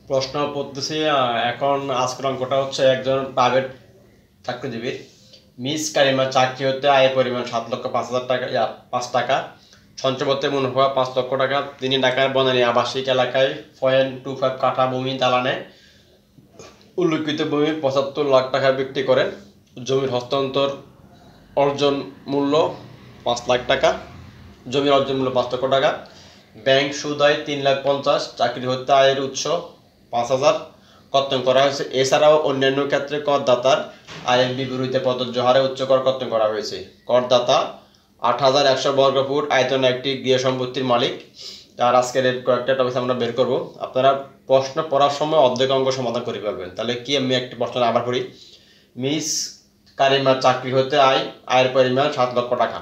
প্রশ্ন পড়তেছি এখন আজকের অঙ্কটা হচ্ছে একজন প্রাইভেট চাকরিজীবীর মিস কারিমার চাকরি হতে আয়ের পরিমাণ 7,05,000 টাকা 5 টাকা, সঞ্চয়পত্রের মুনাফা 5 লক্ষ টাকা। তিনি ঢাকার বনানী আবাসিক এলাকায় 0.25 কাঠা ভূমি দালানে উল্লিখিত ভূমি 75 লাখ টাকা বিক্রি করেন। জমির হস্তান্তর অর্জন মূল্য 5 লাখ টাকা। জমির অর্জন মূল্য 5 লক্ষ টাকা। ব্যাংক সুদ আয় 3,50,000। চাকরি হতে আয়ের উৎস 5,000 কর্তন করা হয়েছে। এছাড়াও অন্যান্য ক্ষেত্রে করদাতার আয়ের বিপরীতে প্রযোজ্য হারে উচ্চ কর কর্তন করা হয়েছে। করদাতা 8,100 বর্গফুট আয়তন একটি গৃহ সম্পত্তির মালিক। তার আজকের কয়েকটা টপিক আমরা বের করব। আপনারা প্রশ্ন পড়ার সময় অর্ধেক অঙ্ক সমাধান করে পারবেন। তাহলে কি আমি একটি প্রশ্ন আবার পড়ি। মিস কারিমার চাকরি হতে আয়ের পরিমাণ 7 লক্ষ টাকা,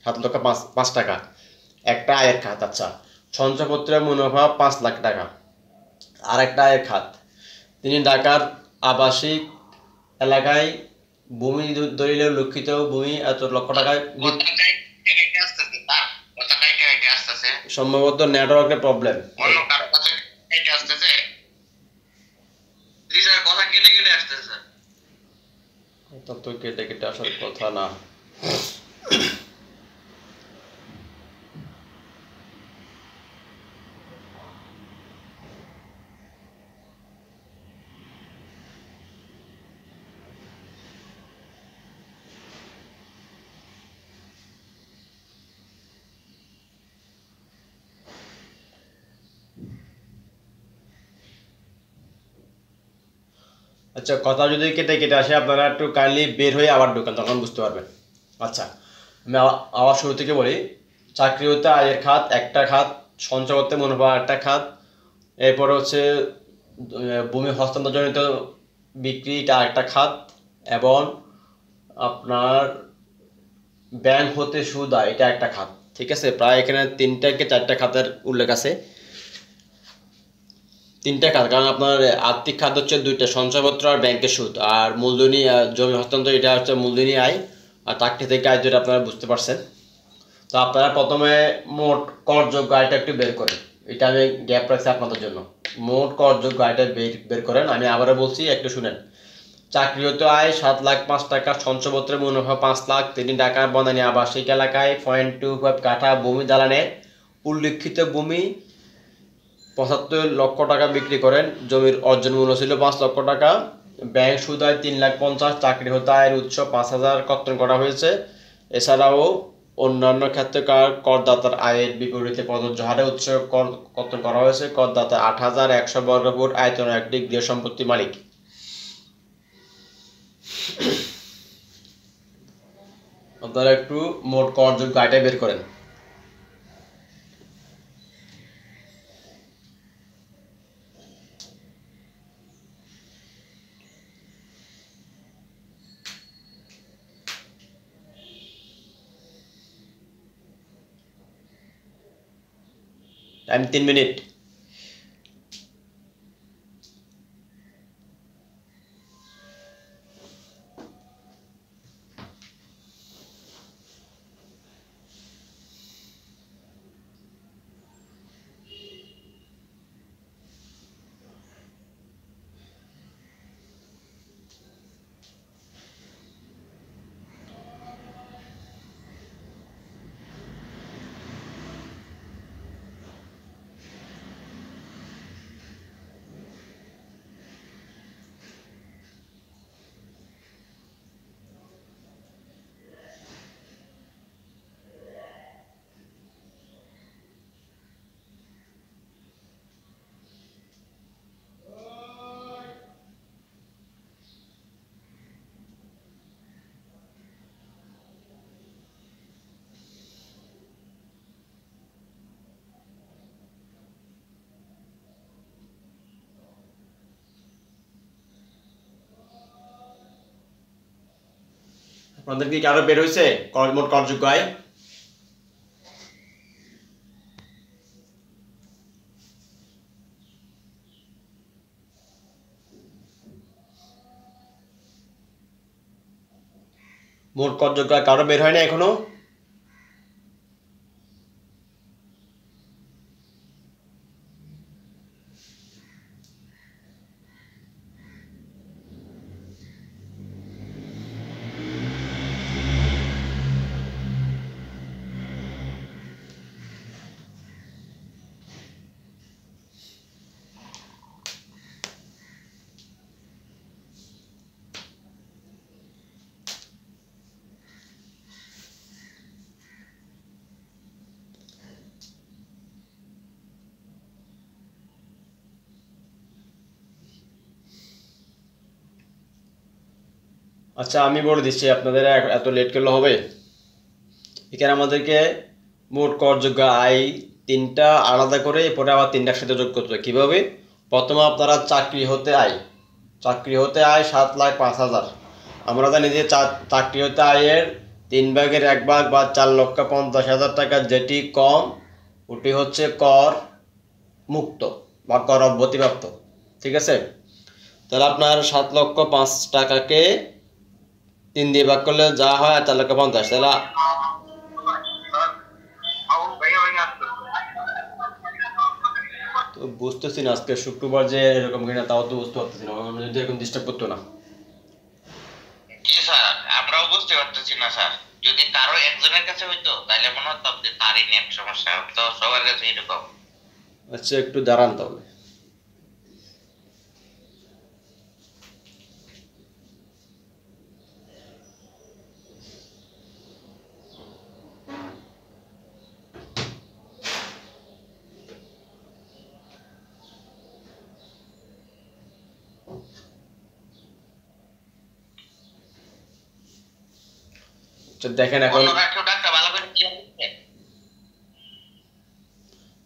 7,05,000 টাকা, একটা আয়ের খাত। আচ্ছা, সঞ্চয়পত্রের মুনাফা 5 লাখ টাকা, আর একটা আয়ের খাত। তিনি ঢাকার আবাসিক এলাকায় ভূমি দলিলে উল্লিখিত ভূমি এত লক্ষ টাকায় সম্ভবত নেটওয়ার্কের প্রবলেম। এটা তো কেটে কেটে আসার কথা না। আচ্ছা, কথা যদি কেটে কেটে আসে আপনারা একটু কাইন্ডলি বের হয়ে আবার ঢোকেন, তখন বুঝতে পারবেন। আচ্ছা, আমি আবার শুরু থেকে বলি। চাকরি হতে আয়ের খাত একটা খাত, সঞ্চয় করতে মুনাফা একটা খাত, এরপরে হচ্ছে ভূমি হস্তান্তরজনিত বিক্রিটা একটা খাত, এবং আপনার ব্যাংক হতে সুদ আয় এটা একটা খাত। ঠিক আছে, প্রায় এখানে 3 থেকে 4টা খাতের উল্লেখ আছে। 3টা খাত, কারণ আপনার আর্থিক খাত হচ্ছে 2টা, সঞ্চয়পত্র আর ব্যাংকের সুদ, আর মূলধনী জমি হস্তান্তর এটা হচ্ছে মূলধনী আয়, আর চাকরি থেকে আয় যেটা আপনারা বুঝতে পারছেন। তো আপনারা প্রথমে মোট করযোগ্য আয়টা একটু বের করেন। এটা আমি গ্যাপ রাখছি আপনাদের জন্য। মোট করযোগ্য আয়টা বের করেন। আমি আবারও বলছি, একটু শুনেন। চাকরিরত আয় 7,05,000 টাকা, সঞ্চয়পত্রের মুনাফা 5 লাখ। তিনি ঢাকার বনানী আবাসিক এলাকায় 0.25 কাঠা ভূমি দালানে উল্লিখিত ভূমি 75 লক্ষ টাকা বিক্রি করেন। জমির অর্জন মূল্য ছিল 5 লক্ষ টাকা। ব্যাংক সুদ আয় 3,50,000। চাকরি হতে আয়ের উৎস 5,000 কর্তন করা হয়েছে। এছাড়াও অন্যান্য ক্ষেত্রে করদাতার আয়ের বিপরীতে প্রযোজ্য হারে উৎস কর্তন করা হয়েছে। করদাতা 8,100 বর্গফুট আয়তন একটি গৃহ সম্পত্তি মালিক। আপনারা একটু মোট করযোগ্য আয়টা বের করেন। Time 3 minute. আপনাদের কি কারো বের হয়েছে মোট করযোগ্য আয়? মোট করযোগ্য আয় কারো বের হয় না এখনো? আচ্ছা আমি বলে দিচ্ছি আপনাদের, এত লেট করলে হবে? এখানে আমাদেরকে মোট করযোগ্য আয় তিনটা আলাদা করে এরপরে আবার তিনটা একসাথে যোগ করতে হবে। কীভাবে? প্রথমে আপনারা চাকরি হতে আয় 7,05,000। আমরা জানি যে চাকরি হতে আয়ের 3/1 বা 4,50,000 টাকা যেটি কম ওটি হচ্ছে কর মুক্ত বা কর অব্যাহতিপ্রাপ্ত। ঠিক আছে, তাহলে আপনার 7,05,000 টাকাকে 3 দিয়ে ভাগ করলে যা হয় 4,50,000। তাহলে তো বুঝতেছি না আজকে শুক্রবার যে এরকম কিনা, তাও তো বুঝতে পারতেছি না। যদি এরকম ডিস্টার্ব করতো না। জি স্যার, আমরাও বুঝতে পারতেছি না স্যার। যদি কারো একজনের কাছে হইতো তাহলে মনে হতো যে তারই নেট সমস্যা, তো সবার কাছে এরকম। আচ্ছা একটু দাঁড়ান তাহলে। দেখেন এখন,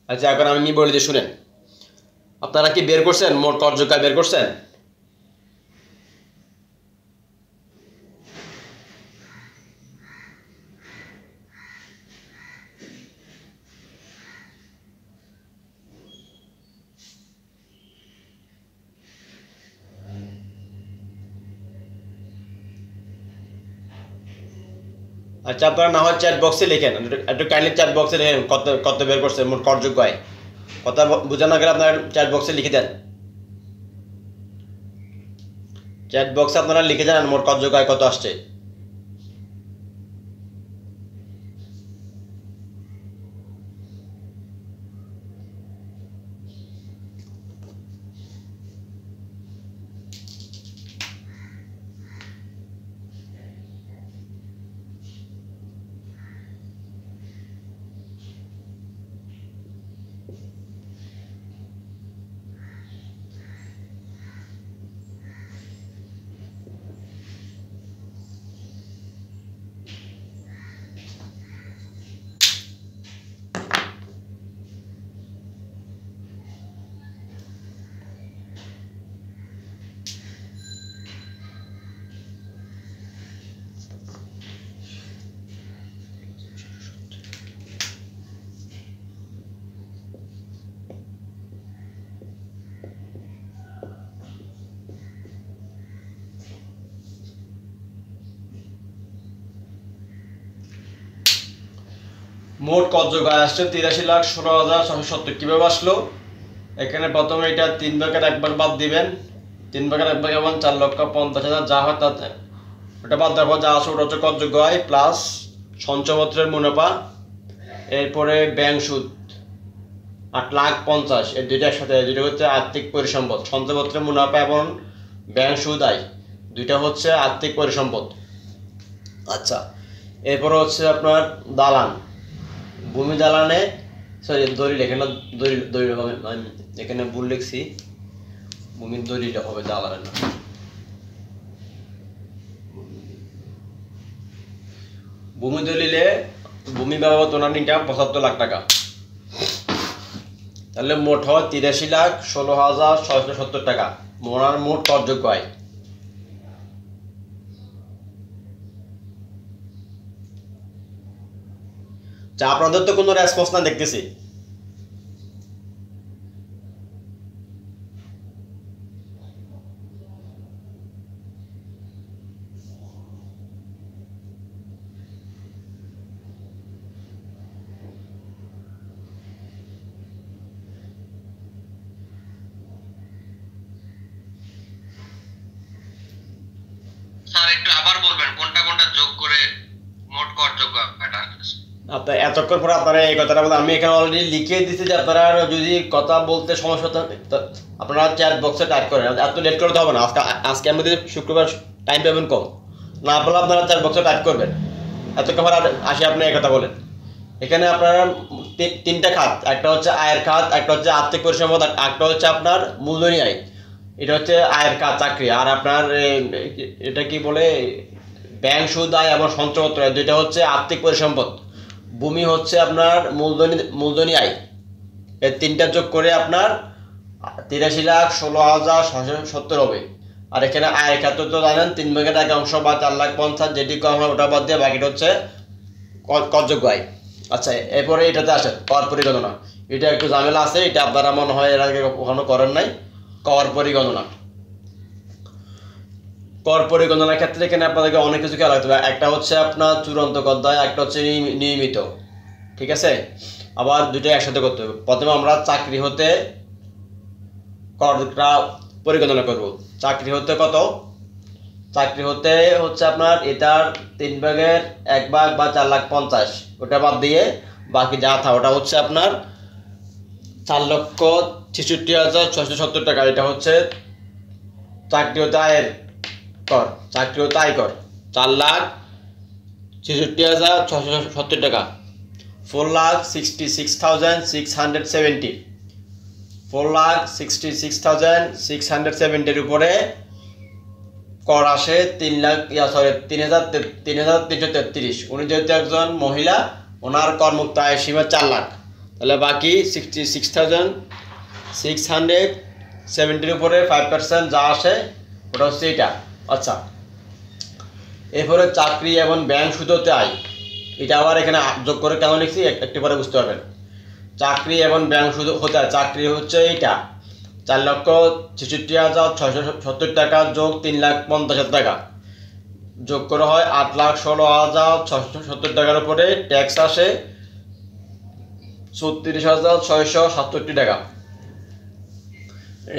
আচ্ছা এখন আমি বলি যে শুনেন, আপনারা কি বের করছেন মোট করযোগ্য আয় বের করছেন? আচ্ছা আপনারা না হয় চ্যাট বক্সে লিখেন, একটু কাইন্ডলি চ্যাট বক্সে লিখেন কত কত বের করছেন মোট করযোগ্য আয়। কথা বোঝা না গেলে আপনারা চ্যাট বক্সে লিখে দেন। চ্যাট বক্সে আপনারা লিখে জানান মোট করযোগ্য আয় কত আসছে। মোট করযোগ্য আয় আসছে 83,16,670। কিভাবে আসলো? এখানে প্রথমে এটা 3/1 বাদ দিবেন। 3/1 এবং 4,50,000 যা হয় তাতে ওটা বাদ দেওয়ার পর যা আসে ওটা হচ্ছে করযোগ্য আয় প্লাস সঞ্চয়পত্রের মুনাফা, এরপরে ব্যাংক সুদ 8,50,000। এই দুইটা একসাথে, দুইটা হচ্ছে আর্থিক পরিসম্পদ। সঞ্চয়পত্রের মুনাফা এবং ব্যাংক সুদ আয় দুইটা হচ্ছে আর্থিক পরিসম্পদ। আচ্ছা এরপরে হচ্ছে আপনার দালান, ভূমি দালানে, সরি দলিল, এখানে দলিল হবে, এখানে ভুল লিখছি, ভূমির দলিল হবে দালানে না। ভূমি দলিলে ভূমি বাবদ ওনার ইনকাম 75 লাখ টাকা। তাহলে মোট হয় 83,16,670 টাকা ওনার মোট করযোগ্য আয়। যা আপনাদের তো কোনো রেসপন্স না দেখতেছি। স্যার একটু আবার বলবেন কোনটা কোনটা যোগ করে মোট করযোগ্য আয়টা আসছে। আপনার এতক্ষণ পরে আপনারা এই কথাটা বলতে, আমি এখানে অলরেডি লিখে দিচ্ছি যে আপনারা যদি কথা বলতে সমস্যা আপনারা চ্যাট বক্সে টাইপ করেন। এত লেট করতে হবে না। আজকে আমাদের শুক্রবার টাইম পাবেন কম, না পেলে আপনারা চ্যাট বক্সে টাইপ করবেন। এতক্ষণ পরে আসে আপনি এই কথা বলেন। এখানে আপনারা তিনটা খাত, একটা হচ্ছে আয়ের খাত, একটা হচ্ছে আর্থিক পরিসম্পদ, একটা হচ্ছে আপনার মূলধনী আয়। এটা হচ্ছে আয়ের কাজ চাকরি। আর আপনার এটা কি বলে ব্যাংক সুদ, আয় এবং সঞ্চয়পত্র, দুইটা হচ্ছে আর্থিক পরিসম্পদ। ভূমি হচ্ছে আপনার মূলধনী আয়। এই তিনটা যোগ করে আপনার 83,16,670 হবে। আর এখানে আয়ের ক্ষেত্রে তো জানেন 3/1 বা 4,50,000, যেটি কম হয় ওটা বাদ দিয়ে বাকিটা হচ্ছে করযোগ্য আয়। আচ্ছা, এরপরে এটাতে আসে কর পরিগণনা। এটা একটু ঝামেলা আছে, এটা আপনারা মনে হয় এর আগে কখনো করেন নাই। কর পরিগণনা, কর পরিগণনার ক্ষেত্রে এখানে আপনাদেরকে অনেক কিছু খেয়াল রাখতে হবে। একটা হচ্ছে আপনার চূড়ান্ত কর দায়, একটা হচ্ছে নিয়মিত, ঠিক আছে? আবার দুটো একসাথে করতে হবে। প্রথমে আমরা চাকরি হতে করটা পরিগণনা করব। চাকরি হতে কত? চাকরি হতে হচ্ছে আপনার এটার 3/1 বা 4,50,000, ওটা বাদ দিয়ে বাকি যা থা ওটা হচ্ছে আপনার 4,66,670 টাকা। এটা হচ্ছে চাকরি হতে আয়ের কর, চাকরি হতে আয় কর 4,66,670 টাকা। 4,66,670, 4,66,670 উপরে কর আসে 3,333। উনি যেহেতু একজন মহিলা, ওনার করমুক্ত আয় সীমা 4 লাখ। তাহলে বাকি 66,670 উপরে 5% যা আসে ওটা হচ্ছে এটা। আচ্ছা, এরপরে চাকরি এবং ব্যাংক সুদ হতে আয়, এটা আবার এখানে যোগ করে কেন লিখছি একটু পরে বুঝতে পারবেন। চাকরি এবং ব্যাংক সুদ হতে আয়, চাকরি হচ্ছে এইটা 4,66,670 টাকা যোগ 3,50,000 টাকা, যোগ করা হয় 8,16,670 টাকার উপরে ট্যাক্স আসে 34,667 টাকা।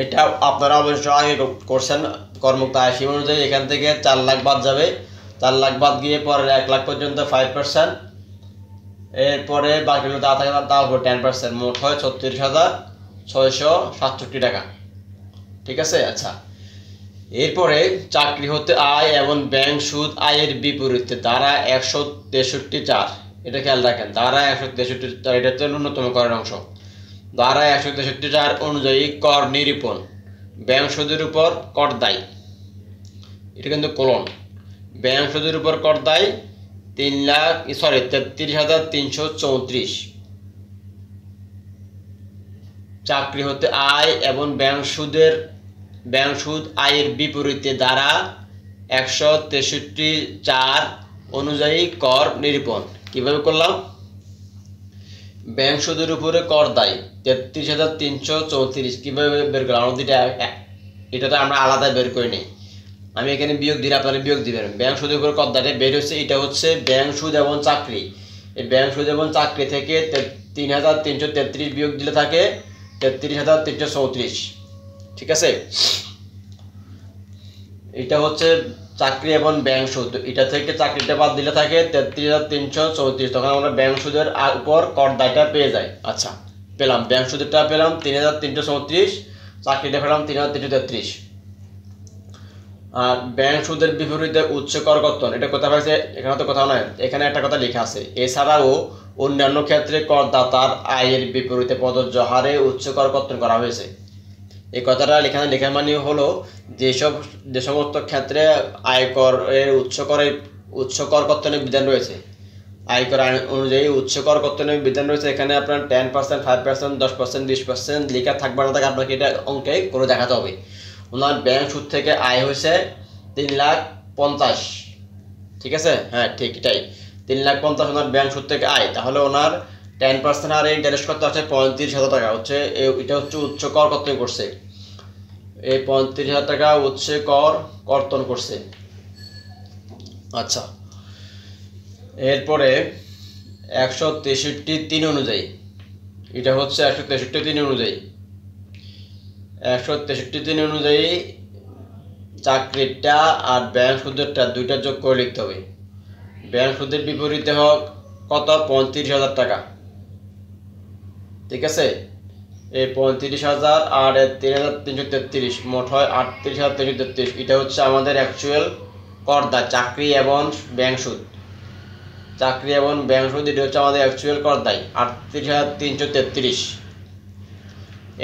এটা আপনারা অবশ্যই আগে করছেন। করমুক্ত আয় সীমা অনুযায়ী এখান থেকে 4 লাখ বাদ যাবে। 4 লাখ বাদ গিয়ে পরে 1 লাখ পর্যন্ত 5%, এরপরে বাকিগুলো যা থাকে তার উপর 10%, মোট হয় 36,667 টাকা, ঠিক আছে? আচ্ছা, এরপরে চাকরি হতে আয় এবং ব্যাংক সুদ আয়ের বিপরীতে ধারা 163(4), এটা খেয়াল রাখেন। ধারা 163(4) এটা হচ্ছে ন্যূনতম করের অংশ। ধারা 163(4) অনুযায়ী কর নিরূপণ, ব্যাংক সুদের উপর কর দায়, এটা কিন্তু কোলন। ব্যাংক সুদের উপর কর দায় 33,334। চাকরি হতে আয় এবং ব্যাংক সুদ আয়ের বিপরীতে ধারা 163(4) অনুযায়ী কর নিরূপণ। কিভাবে করলাম? ব্যাংক সুদের উপরে কর দায় 33,334। কিভাবে বের করলাম? এটাতে আমরা আলাদা বের করে নিই। আমি এখানে বিয়োগ দিলে আপনারা বিয়োগ দিবেন। ব্যাংক সুদের উপর কর দায়টা বের হচ্ছে, এটা হচ্ছে ব্যাংক সুদ এবং চাকরি। এই ব্যাংক সুদ এবং চাকরি থেকে 3,333 বিয়োগ দিলে থাকে 33,334, ঠিক আছে? এটা হচ্ছে চাকরি এবং ব্যাংক সুদ। এটা থেকে চাকরিটা বাদ দিলে থাকে 33,334। তখন আমরা ব্যাংক সুদের উপর কর দায়টা পেয়ে যাই। আচ্ছা, পেলাম ব্যাংক সুদেরটা পেলাম 3,334, চাকরিটা পেলাম 3,333। আর ব্যাংক সুদের বিপরীতে উচ্চ কর কর্তন, এটা কোথায় পাইছে? এখানে তো কোথাও নয়, এখানে একটা কথা লেখা আছে। এছাড়াও অন্যান্য ক্ষেত্রে করদাতার আয়ের বিপরীতে প্রযোজ্য হারে উচ্চ কর কর্তন করা হয়েছে। এই কথাটা লেখার মানে হলো যে সমস্ত ক্ষেত্রে আয়কর এর উচ্চ কর কর্তনের বিধান রয়েছে, আয়কর আইন অনুযায়ী উচ্চ কর কর্তনের বিধান রয়েছে। এখানে আপনার 10%, 5%, 10%, 20% লেখা থাকবে না, থাকে আপনাকে এটা অঙ্কে করে দেখাতে হবে। ওনার ব্যাংক সুদ থেকে আয় হয়েছে 3,50,000, ঠিক আছে? হ্যাঁ, ঠিক এটাই 3,50,000 ওনার ব্যাংক সুদ থেকে আয়। তাহলে ওনার 10% হারে ইন্টারেস্ট করতে হচ্ছে 35,000 টাকা। এটা হচ্ছে উচ্চ কর কর্তন করছে। এই 35,000 টাকা উচ্চ কর কর্তন করছে। আচ্ছা, এরপরে 163(3) অনুযায়ী, এটা হচ্ছে 163(3) অনুযায়ী 163(3) অনুযায়ী চাকরিটা আর ব্যাংক সুদেরটা দুইটা যোগ করে লিখতে হবে। ব্যাংক সুদের বিপরীতে হোক কত? 35,000 টাকা, ঠিক আছে? এই 35,000 আর 3,333, মোট হয় 38,333। এটা হচ্ছে আমাদের অ্যাকচুয়াল কর দায়, চাকরি এবং ব্যাংক সুদ। চাকরি এবং ব্যাংক সুদ এটা হচ্ছে আমাদের অ্যাকচুয়াল কর দায় 38,333।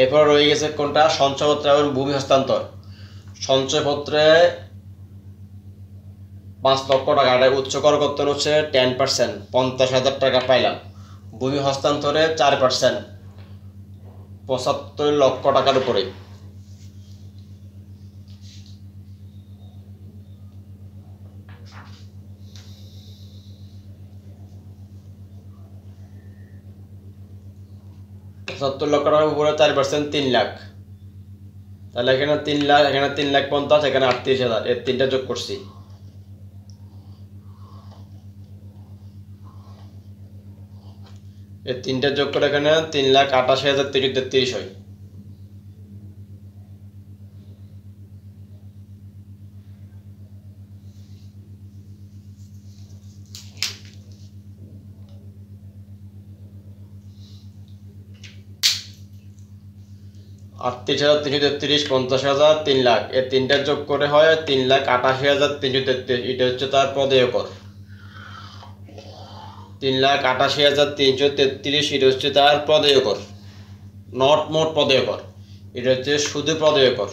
এরপর রয়ে গেছে কোনটা? সঞ্চয়পত্র এবং ভূমি হস্তান্তর। সঞ্চয়পত্রে 5 লক্ষ টাকা, এটা উচ্চ কর কর্তন হচ্ছে 10%, 50,000 টাকা পাইলাম। ভূমি হস্তান্তরে 4%, 75 লক্ষ টাকার উপরে। $75 লক্ষ টাকার উপরে 4%, 3 লাখ। তাহলে এখানে 3 লাখ, এখানে 3,50,000, এখানে 38,000, এর তিনটা যোগ করছি। এর তিনটা যোগ করে এখানে 3,88,333 হয়। $38,333, 50,000, 3 লাখ, এর তিনটা যোগ করে হয় 3,88,333। এটা হচ্ছে তার প্রদেয় কর। 3,88,333, এটা হচ্ছে তার প্রদেয় কর, নট মোট প্রদেয় কর। এটা হচ্ছে শুধু প্রদেয় কর।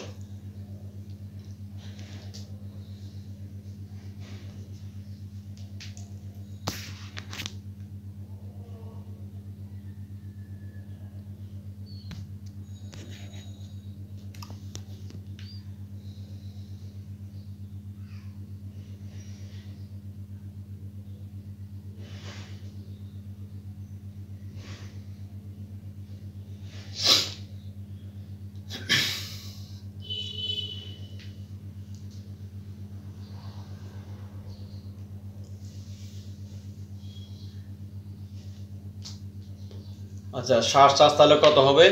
আচ্ছা, সার চার্জ তাহলে কত হবে?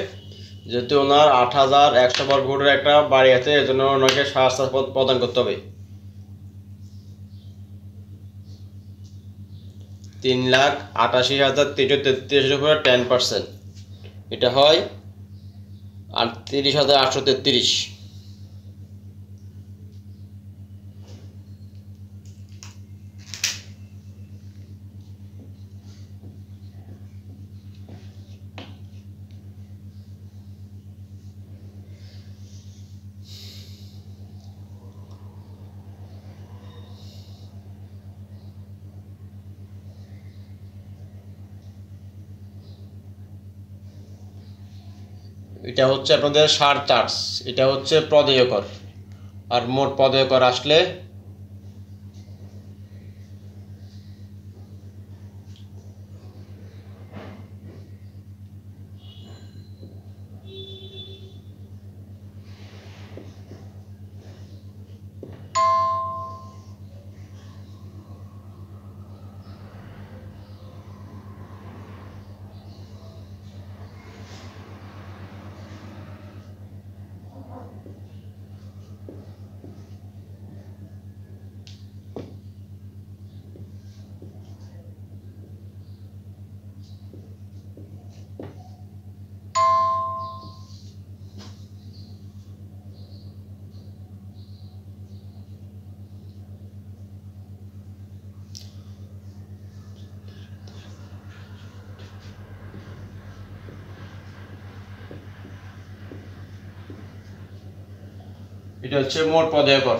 যেহেতু ওনার 8,100 বর্গফুটের একটা বাড়ি আছে, এর জন্য ওনাকে সার চার্জ প্রদান করতে হবে 3,88,333 উপরে 10%, এটা হয় 38,833। এটা হচ্ছে আপনাদের সার চার্জ, এটা হচ্ছে প্রদেয় কর। আর মোট প্রদেয় কর আসলে এটা হচ্ছে মোট প্রদেয় কর।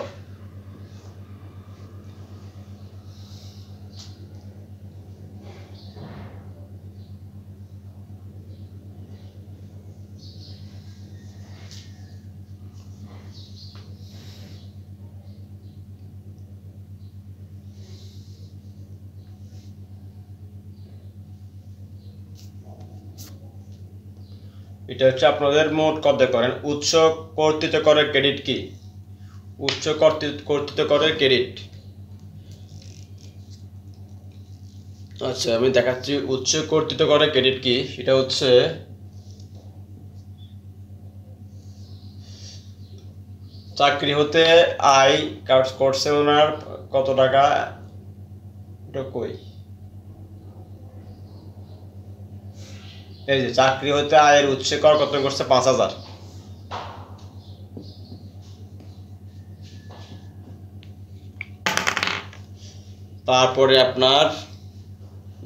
এটা হচ্ছে আপনাদের মোট প্রদেয় করেন। উচ্চ কর্তৃত্ব করের ক্রেডিট কি? উচ্চ কর্তৃত্ব করের ক্রেডিট, আচ্ছা আমি দেখাচ্ছি উচ্চ কর্তৃত্ব করের ক্রেডিট কি। সেটা হচ্ছে চাকরি হতে আয় করছে ওনার কত টাকা, এটা কই, এই যে চাকরি হতে আয়ের উৎস কর কত করছে 5,000। তারপরে আপনার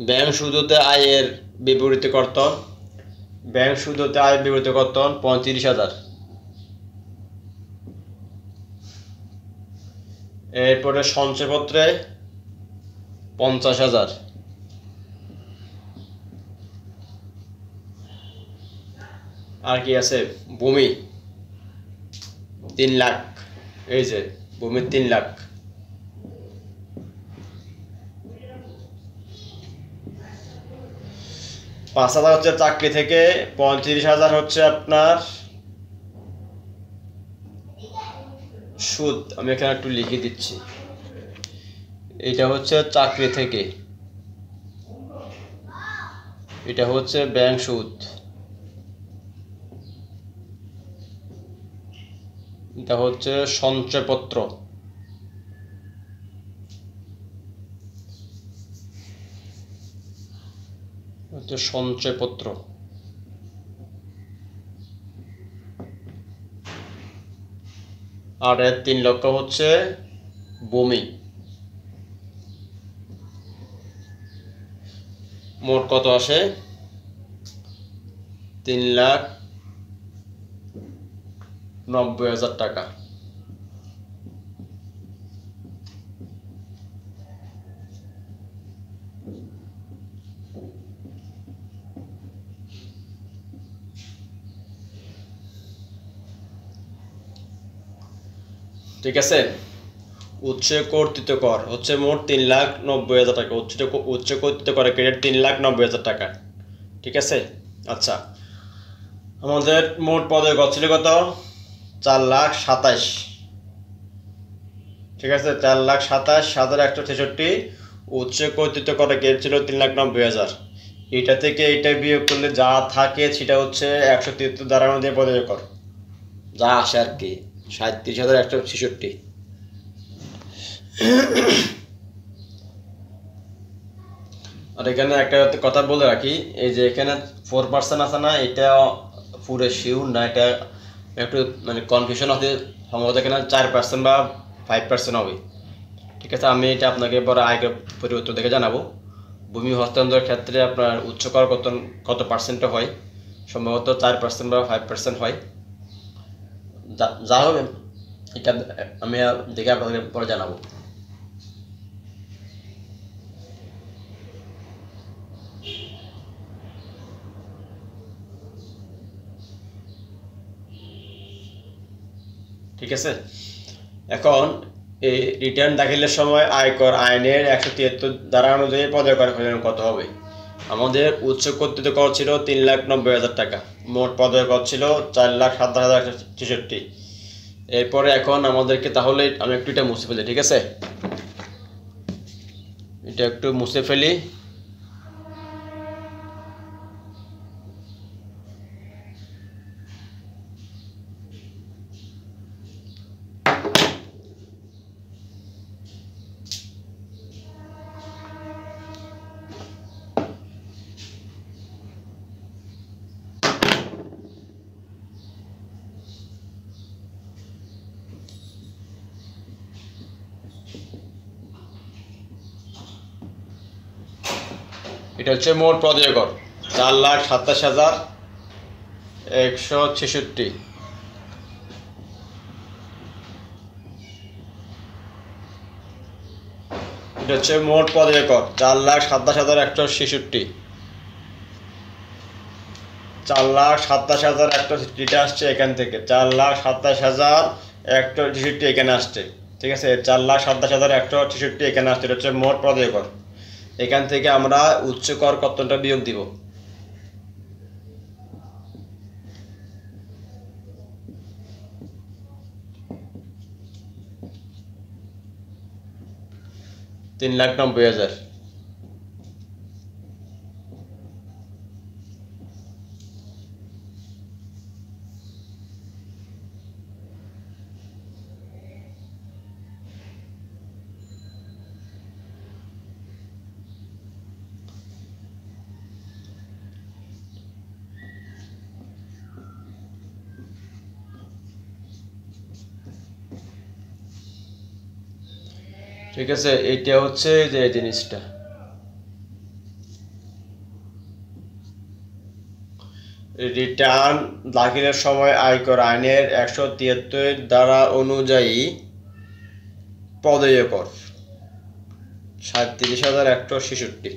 ব্যাংক সুদ হতে আয়ের বিপরীত কর্তন, ব্যাংক সুদ হতে আয়ের বিপরীত কর্তন 35,000। এরপরে সঞ্চয়পত্রে 50,000, আর কি আছে, ভূমি 3 লাখ, এই যে ভূমি 3 লাখ। পাঁচ হাজার হচ্ছে চাকরি থেকে, 35,000 হচ্ছে আপনার সুদ। আমি এখানে একটু লিখে দিচ্ছি, এটা হচ্ছে চাকরি থেকে, এটা হচ্ছে ব্যাংক সুদ, এটা হচ্ছে সঞ্চয়পত্র, হচ্ছে সঞ্চয়পত্র। আর 3 লক্ষ হচ্ছে ভূমি। মোট কত আসে? 3,90,000 টাকা। ঠিক আছে, উচ্চ কর্তৃত্ব কর হচ্ছে মোট 3,90,000 টাকা। উচ্চ কর্তৃত্ব করে ক্রেডিট 3,90,000 টাকা। ঠিক আছে, আচ্ছা, আমাদের মোট পদের কত ছিল? কত? 4,27,000। ঠিক আছে, 4,27,163। উচ্চ কর্তৃত্ব করে ক্রেডিট ছিল 3,90,000। এটা থেকে এটা বিয়োগ করলে যা থাকে সেটা হচ্ছে 173 দ্বারা আমাদের পদের কর যা আসে আর কি, 37,166। আর এখানে একটা কথা বলে রাখি, এই যে এখানে 4% আছে না, এটা পুরো শিওর না, এটা একটু মানে কনফিউশন আছে, সম্ভবত এখানে 4% বা 5% হবে। ঠিক আছে, আমি এটা আপনাকে পরে আয়কর পরিবর্তন দেখে জানাবো। ভূমি হস্তান্তরের ক্ষেত্রে আপনার উচ্চ কর কত পার্সেন্ট হয়, সম্ভবত 4% বা 5% হয়, যা হবে এটা আমি দেখে আপনাদের পরে জানাবো। ঠিক আছে, এখন এই রিটার্ন দাখিলের সময় আয়কর আইনের 173 ধারা অনুযায়ী পদের কর কত হবে? আমাদের উচ্চ কর্তৃত্ব কর ছিল 3,90,000 টাকা, মোট পদের কর ছিল 4,27,163। এরপরে এখন আমাদেরকে তাহলে আমি একটু এটা মুছে ফেলি। ঠিক আছে, এটা একটু মুছে ফেলি। এটা হচ্ছে মোট প্রদেয় কর 4,27,166। এটা হচ্ছে মোট প্রদেয় কর 4,27,166। 4,27,163 আসছে এখান থেকে, 4,27,163 এখানে আসছে। ঠিক আছে, 4,27,163 এখানে আসছে, এটা হচ্ছে মোট প্রদেয় কর। এখান থেকে আমরা উচ্চ কর কতটা বিয়োগ দিব? $3,90,000। ঠিক আছে, এটা হচ্ছে যে জিনিসটা, রিটার্ন দাখিলের সময় আয়কর আইনের 173 ধারা অনুযায়ী পদীয় কর 37,166।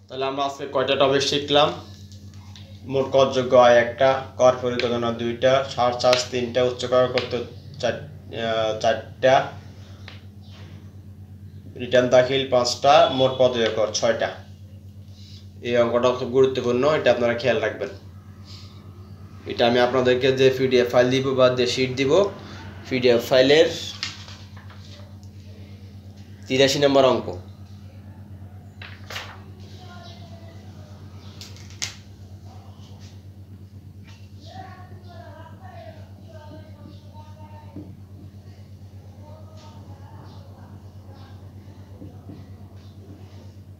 তাহলে আমরা আজকে কয়টা টপিক শিখলাম? মোট করযোগ্য আয় 1টা, কর পরিকল্পনা 2টা, সারচার্জ 3টা, উচ্চ কর করতে 4টা, রিটার্ন দাখিল 5টা, মোট পদীয় কর 6টা। এই অঙ্কটা খুব গুরুত্বপূর্ণ, এটা আপনারা খেয়াল রাখবেন। এটা আমি আপনাদেরকে যে পিডিএফ ফাইল দিব বা যে শিট দিব, পিডিএফ ফাইলের 83 নম্বর অঙ্ক।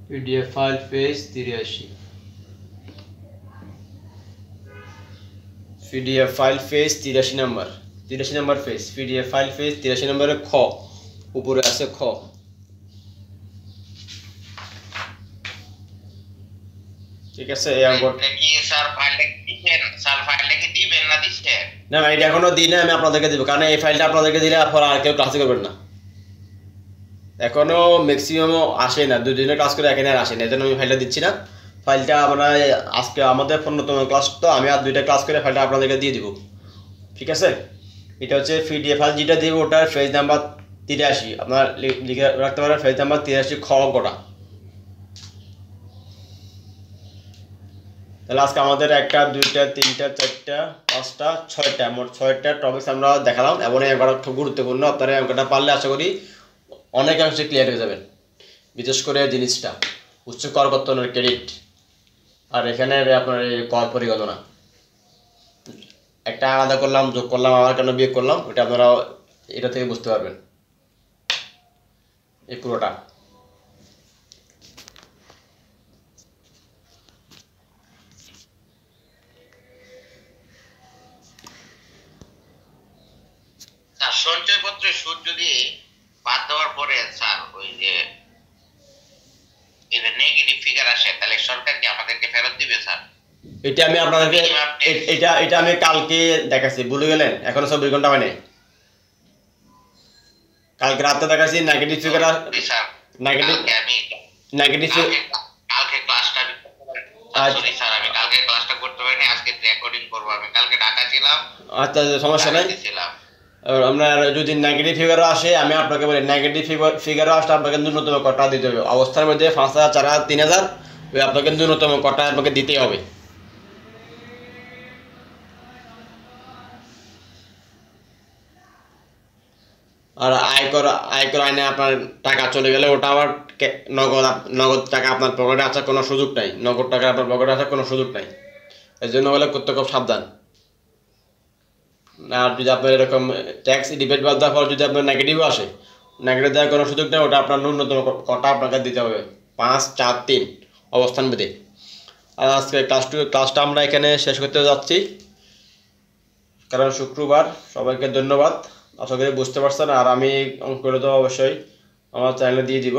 PDF file page 83, PDF file page 83 নম্বর, 83 নম্বর পেজ, পিডিএফ ফাইল পেজ 83 নম্বরে খ, উপরে আছে খ। ঠিক আছে, এই অঙ্কটা কি স্যার ফাইলটা কি দিবেন? স্যার ফাইলটা কি দিবেন না দিছেন? না এটা এখনো দিই না, আমি আপনাদেরকে দিব, কারণ এই ফাইলটা আপনাদেরকে দিলে পরে আর কেউ ক্লাসে করবেন না। এখনো ম্যাক্সিমাম আসে না, 2 দিনের ক্লাস করে এখানে আর আসে না, এই জন্য আমি ফাইলটা দিচ্ছি না। ফাইলটা আমরা আজকে আমাদের 15তম ক্লাস, তো আমি আর 2টা ক্লাস করে ফাইলটা আপনাদেরকে দিয়ে দিব। ঠিক আছে, এটা হচ্ছে পিডিএফ ফাইল যেটা দিব, ওটার পেজ নাম্বার 83, আপনার লিখে রাখতে পারেন পেজ নাম্বার 83 খ অঙ্কটা। তাহলে আজকে আমাদের 1টা 2টা 3টা 4টা 5টা 6টা, মোট 6টা টপিকস আমরা দেখালাম, এবং এই অঙ্কটা খুব গুরুত্বপূর্ণ। আপনারা এই অঙ্কটা পারলে আশা করি অনেকাংশে ক্লিয়ার হয়ে যাবেন, বিশেষ করে জিনিসটা উচ্চ কর কর্তনের ক্রেডিট, আর এখানে আপনার এই কর পরিকল্পনা, একটা আলাদা করলাম, যোগ করলাম, আবার কেন বিয়োগ করলাম, ওটা আপনারা এটা থেকে বুঝতে পারবেন এই পুরোটা। স্যার সঞ্চয়পত্রের সুদ যদি বাদ দেওয়ার পরে স্যার ওই যে এটা নেগেটিভ ফিগার আসে, তাহলে সরকার কি আমাদেরকে ফেরত দিবে স্যার? এটা আমি আপনাদেরকে এটা আমি কালকে দেখাচ্ছি, ভুলে গেলেন? এখনো 24 ঘন্টা হয়নি, কালকে রাতে দেখাচ্ছি নেগেটিভ ফিগার। নেগেটিভ নেগেটিভ কালকে ক্লাসটা সরি স্যার, আমি কালকে ক্লাসটা করতে পারিনি, আজকে রেকর্ডিং করব। আমি কালকে ঢাকা ছিলাম। আচ্ছা, সমস্যা নাই। আপনার যদি নেগেটিভ ফিগারও আসে, আমি আপনাকে বলি নেগেটিভ ফিগারও আসলে আপনাকে ন্যূনতম কটা দিতে হবে। অবস্থার মধ্যে 5,000, 4,000, 3,000, ওই আপনাকে ন্যূনতম কটা আপনাকে দিতেই হবে। আর আয়কর আইনে আপনার টাকা চলে গেলে ওটা আবার নগদ টাকা আপনার পকেটে আসার কোনো সুযোগ নাই, নগদ টাকা আপনার পকেটে আসার কোনো সুযোগ নাই। এই জন্য বলে করতে খুব সাবধান। আর যদি আপনার এরকম ট্যাক্স ডিবেট বাদ দেওয়ার পর যদি আপনার নেগেটিভও আসে, নেগেটিভ দেওয়ার কোনো সুযোগ নেই, ওটা আপনার ন্যূনতম কটা আপনাকে দিতে হবে, 5, 4, 3 অবস্থান বেঁধে। আর আজকে ক্লাসটা আমরা এখানে শেষ করতে যাচ্ছি, কারণ শুক্রবার। সবাইকে ধন্যবাদ, আশা করি বুঝতে পারছেন। আর আমি অঙ্কগুলো তো অবশ্যই আমার চ্যানেলে দিয়ে দিব।